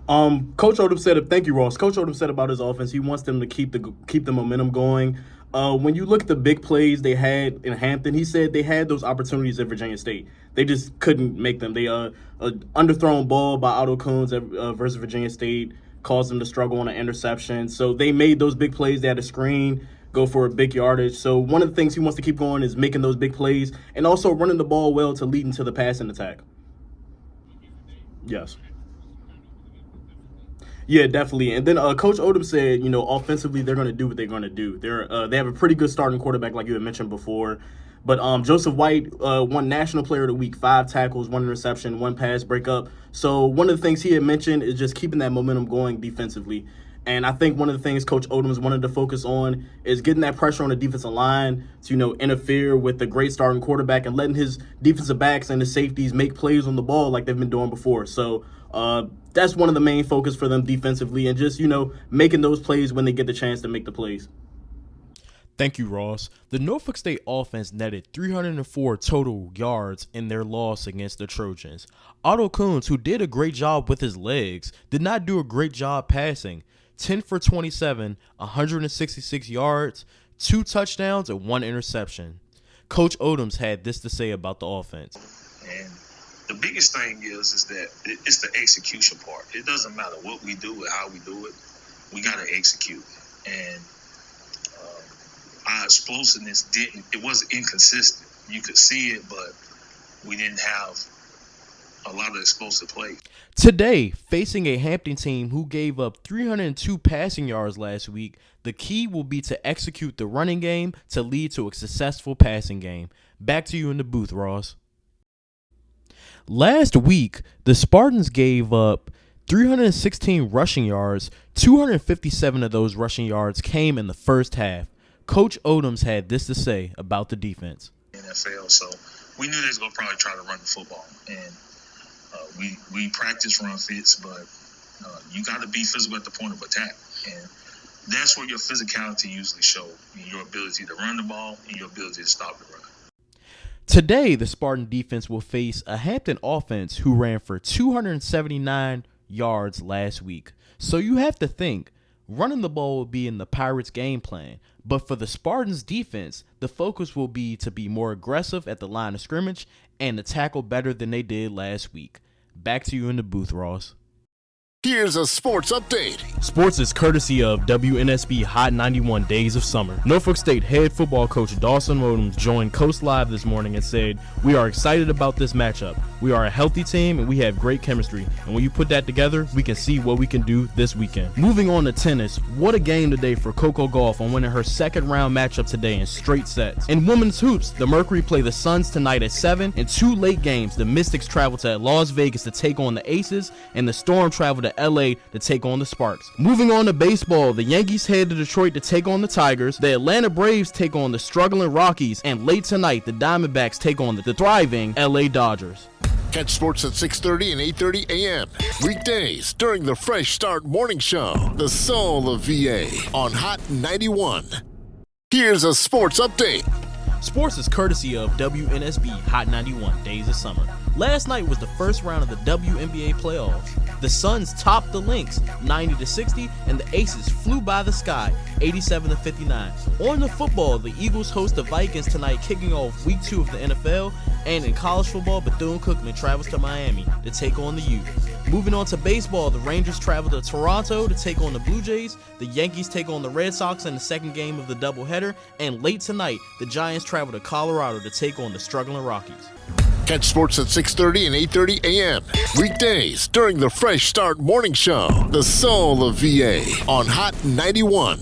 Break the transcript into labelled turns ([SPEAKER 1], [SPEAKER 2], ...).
[SPEAKER 1] Coach Odom said, thank you, Ross. Coach Odom said about his offense, he wants them to keep the momentum going. When you look at the big plays they had in Hampton, he said they had those opportunities at Virginia State. They just couldn't make them. They underthrown ball by Otto Coons versus Virginia State caused them to struggle on an interception. So they made those big plays. They had a screen, go for a big yardage. So one of the things he wants to keep going is making those big plays and also running the ball well to lead into the passing attack. Yes. Yeah, definitely. And then Coach Odom said, offensively they're going to do what they're going to do. They have a pretty good starting quarterback, like you had mentioned before. But Joseph White won National Player of the Week, 5 tackles, 1 interception, 1 pass breakup. So one of the things he had mentioned is just keeping that momentum going defensively. And I think one of the things Coach Odom's wanted to focus on is getting that pressure on the defensive line to, interfere with the great starting quarterback and letting his defensive backs and the safeties make plays on the ball like they've been doing before. So that's one of the main focus for them defensively and just, making those plays when they get the chance to make the plays.
[SPEAKER 2] Thank you, Ross. The Norfolk State offense netted 304 total yards in their loss against the Trojans. Otto Coons, who did a great job with his legs, did not do a great job passing. 10 for 27, 166 yards, 2 touchdowns, and 1 interception. Coach Odoms had this to say about the offense.
[SPEAKER 3] And the biggest thing is that it's the execution part. It doesn't matter what we do or how we do it. We got to execute. And our explosiveness it wasn't inconsistent. You could see it, but we didn't have a lot of explosive plays.
[SPEAKER 2] Today, facing a Hampton team who gave up 302 passing yards last week, the key will be to execute the running game to lead to a successful passing game. Back to you in the booth, Ross. Last week, the Spartans gave up 316 rushing yards. 257 of those rushing yards came in the first half. Coach Odoms had this to say about the defense.
[SPEAKER 3] NFL, so we knew they was going to probably try to run the football. And we practice run fits, but you got to be physical at the point of attack. And that's where your physicality usually shows, your ability to run the ball and your ability to stop the run.
[SPEAKER 2] Today, the Spartan defense will face a Hampton offense who ran for 279 yards last week. So you have to think, running the ball will be in the Pirates' game plan. But for the Spartans' defense, the focus will be to be more aggressive at the line of scrimmage and to tackle better than they did last week. Back to you in the booth, Ross.
[SPEAKER 4] Here's a sports update.
[SPEAKER 2] Sports is courtesy of WNSB Hot 91 Days of Summer. Norfolk State head football coach Dawson Wodems joined Coast Live this morning and said, "We are excited about this matchup. We are a healthy team and we have great chemistry. And when you put that together, we can see what we can do this weekend." Moving on to tennis, what a game today for Coco Gauff on winning her second round matchup today in straight sets. In women's hoops, the Mercury play the Suns tonight at 7. In 2 late games, the Mystics travel to Las Vegas to take on the Aces and the Storm travel to LA to take on the Sparks. Moving on to baseball, the Yankees head to Detroit to take on the Tigers, the Atlanta Braves take on the struggling Rockies, and late tonight, the Diamondbacks take on the thriving LA Dodgers.
[SPEAKER 4] Catch sports at 6:30 and 8:30 a.m. weekdays during the Fresh Start Morning Show, the soul of VA, on Hot 91. Here's a sports update.
[SPEAKER 2] Sports is courtesy of WNSB Hot 91 Days of Summer. Last night was the first round of the WNBA playoffs. The Suns topped the Lynx 90-60, and the Aces flew by the sky 87-59. On the football, the Eagles host the Vikings tonight, kicking off week 2 of the NFL. And in college football, Bethune-Cookman travels to Miami to take on the U. Moving on to baseball, the Rangers travel to Toronto to take on the Blue Jays. The Yankees take on the Red Sox in the second game of the doubleheader. And late tonight, the Giants travel to Colorado to take on the struggling Rockies.
[SPEAKER 4] Catch sports at 6:30 and 8:30 a.m. weekdays during the Fresh Start Morning Show, the soul of VA, on Hot 91.